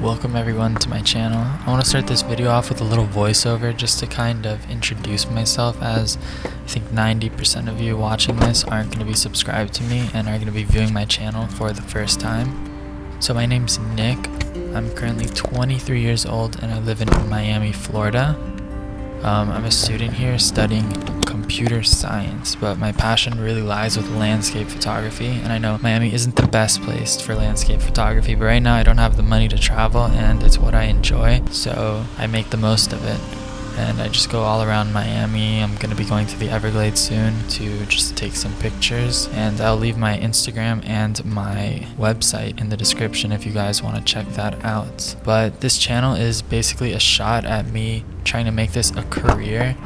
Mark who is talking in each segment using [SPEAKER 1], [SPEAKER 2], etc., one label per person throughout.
[SPEAKER 1] Welcome everyone to my channel. I want to start this video off with a little voiceover just to kind of introduce myself, as I think 90% of you watching this aren't going to be subscribed to me and are going to be viewing my channel for the first time. So my name's Nick. I'm currently 23 years old and I live in Miami, Florida. I'm a student here studying computer science, but my passion really lies with landscape photography, and I know Miami isn't the best place for landscape photography, but right now I don't have the money to travel and it's what I enjoy, so I make the most of it. And I just go all around Miami. I'm going to be going to the Everglades soon to just take some pictures, and I'll leave my Instagram and my website in the description if you guys want to check that out. But this channel is basically a shot at me trying to make this a career,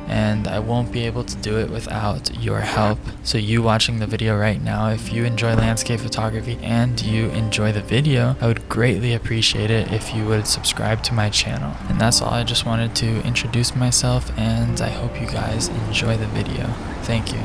[SPEAKER 1] and I won't be able to do it without your help. So you watching the video right now, if you enjoy landscape photography and you enjoy the video, I would greatly appreciate it if you would subscribe to my channel. And that's all. I just wanted to introduce myself, and I hope you guys enjoy the video. Thank you.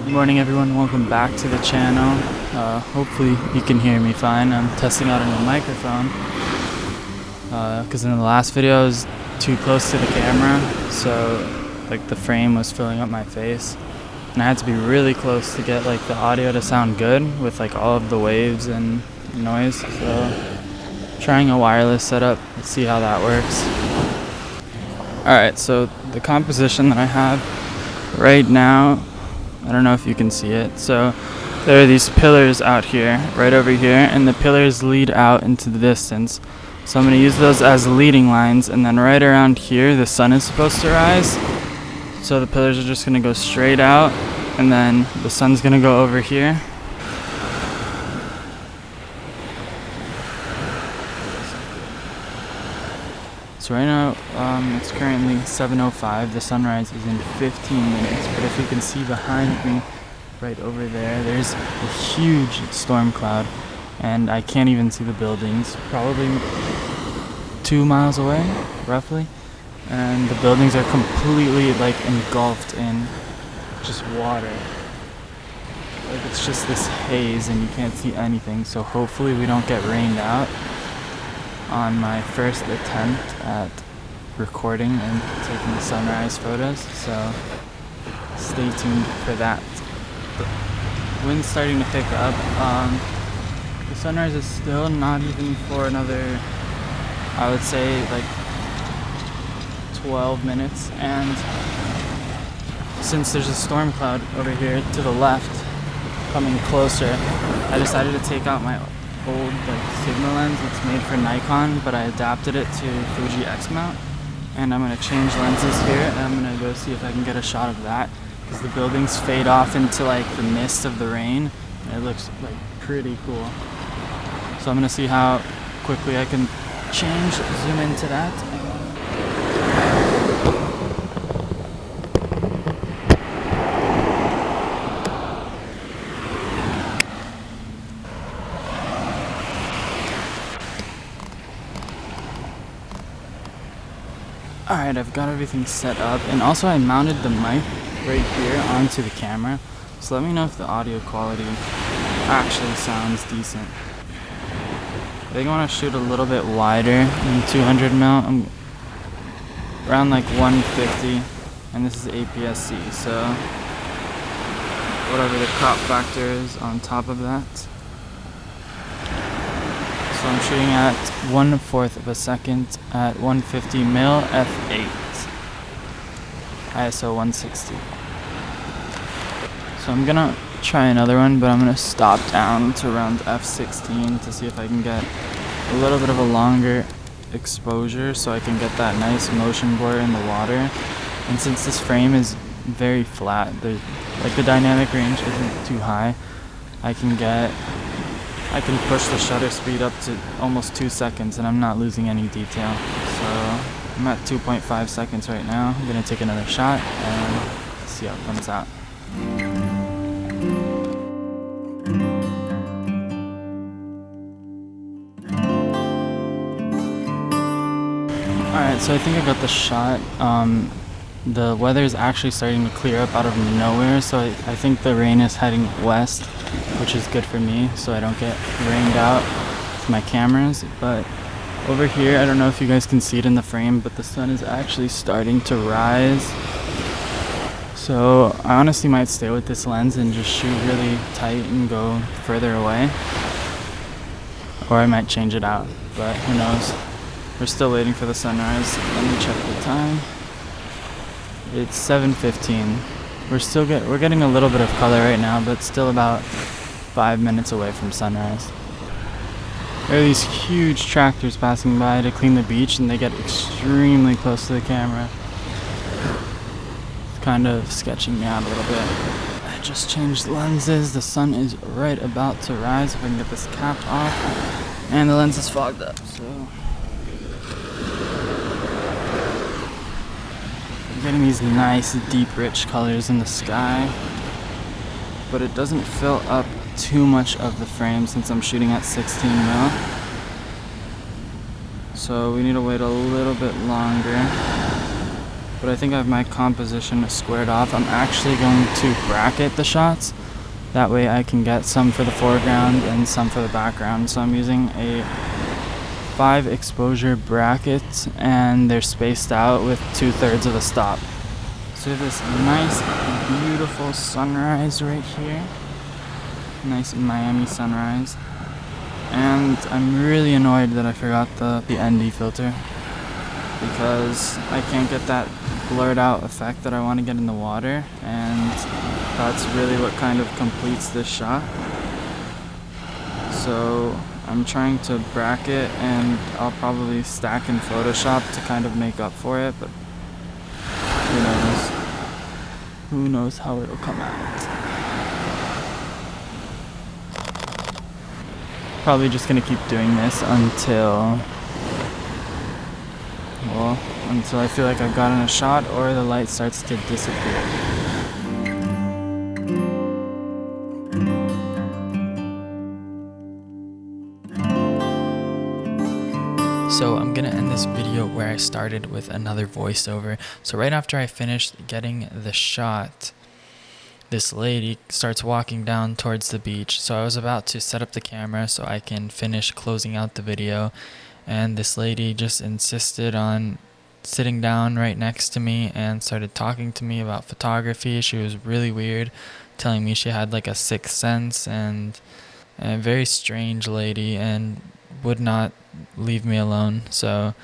[SPEAKER 1] Good morning everyone, welcome back to the channel. Hopefully you can hear me fine. I'm testing out a new microphone because in the last video I was too close to the camera, so like the frame was filling up my face, and I had to be really close to get like the audio to sound good with like all of the waves and noise. So trying a wireless setup, let's see how that works. Alright, so the composition that I have right now, I don't know if you can see it. So there are these pillars out here, right over here, and the pillars lead out into the distance. So I'm going to use those as leading lines, and then right around here the sun is supposed to rise. So the pillars are just going to go straight out, and then the sun's going to go over here. So right now, it's currently 7:05. The sunrise is in 15 minutes. But if you can see behind me, right over there, there's a huge storm cloud, and I can't even see the buildings. Probably 2 miles away, roughly. And the buildings are completely like engulfed in just water. Like it's just this haze, and you can't see anything. So hopefully we don't get rained out on my first attempt at recording and taking sunrise photos, so stay tuned for that. The wind's starting to pick up. The sunrise is still not even for another, I would say, like 12 minutes, and since there's a storm cloud over here to the left coming closer, I decided to take out my old Sigma lens. It's made for Nikon, but I adapted it to Fuji X mount, and I'm going to change lenses here, and I'm going to go see if I can get a shot of that, because the buildings fade off into like the mist of the rain, and it looks like pretty cool. So I'm going to see how quickly I can zoom into that. Alright, I've got everything set up, and also I mounted the mic right here onto the camera,
[SPEAKER 2] So let me know if the audio quality actually sounds decent. I think I want to shoot a little bit wider than 200 mil. I'm around like 150, and this is APS-C, so whatever the crop factor is on top of that. So I'm shooting at 1/4 of a second at 150 mil f8, ISO 160. So I'm gonna try another one, but I'm gonna stop down to around f16 to see if I can get a little bit of a longer exposure so I can get that nice motion blur in the water. And since this frame is very flat, like the dynamic range isn't too high, I can push the shutter speed up to almost 2 seconds and I'm not losing any detail. So I'm at 2.5 seconds right now. I'm gonna take another shot and see how it comes out. Alright, so I think I got the shot. The weather is actually starting to clear up out of nowhere, so I think the rain is heading west, which is good for me, so I don't get rained out with my cameras. But over here, I don't know if you guys can see it in the frame, but the sun is actually starting to rise. So I honestly might stay with this lens and just shoot really tight and go further away. Or I might change it out, but who knows. We're still waiting for the sunrise. Let me check the time. It's 7:15. We're getting a little bit of color right now, but still about 5 minutes away from sunrise. There are these huge tractors passing by to clean the beach, and they get extremely close to the camera. It's kind of sketching me out a little bit. I just changed lenses. The sun is right about to rise. If I can get this cap off, and the lens is fogged up. So getting these nice deep rich colors in the sky, but it doesn't fill up too much of the frame since I'm shooting at 16 mil. So we need to wait a little bit longer, but I think I have my composition squared off. I'm actually going to bracket the shots, that way I can get some for the foreground and some for the background. So I'm using a 5 exposure brackets, and they're spaced out with 2/3 of a stop. So we have this nice beautiful sunrise right here, nice Miami sunrise, and I'm really annoyed that I forgot the ND filter, because I can't get that blurred out effect that I want to get in the water, and that's really what kind of completes this shot. So I'm trying to bracket, and I'll probably stack in Photoshop to kind of make up for it, but who knows? Who knows how it'll come out. Probably just gonna keep doing this until I feel like I've gotten a shot or the light starts to disappear.
[SPEAKER 1] So I'm gonna end this video where I started with another voiceover. So right after I finished getting the shot, this lady starts walking down towards the beach. So I was about to set up the camera so I can finish closing out the video, and this lady just insisted on sitting down right next to me and started talking to me about photography. She was really weird, telling me she had like a sixth sense, and a very strange lady, and would not leave me alone. So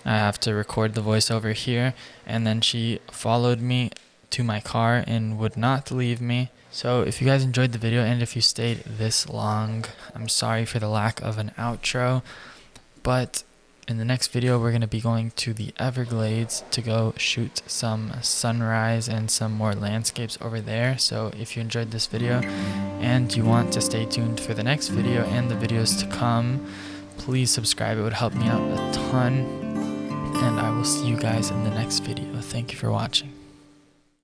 [SPEAKER 1] I have to record the voiceover here, and then she followed me to my car and would not leave me. So if you guys enjoyed the video and if you stayed this long, I'm sorry for the lack of an outro, but in the next video we're going to be going to the Everglades to go shoot some sunrise and some more landscapes over there. So if you enjoyed this video and you want to stay tuned for the next video and the videos to come, please subscribe. It would help me out a ton, and I will see you guys in the next video. Thank you for watching.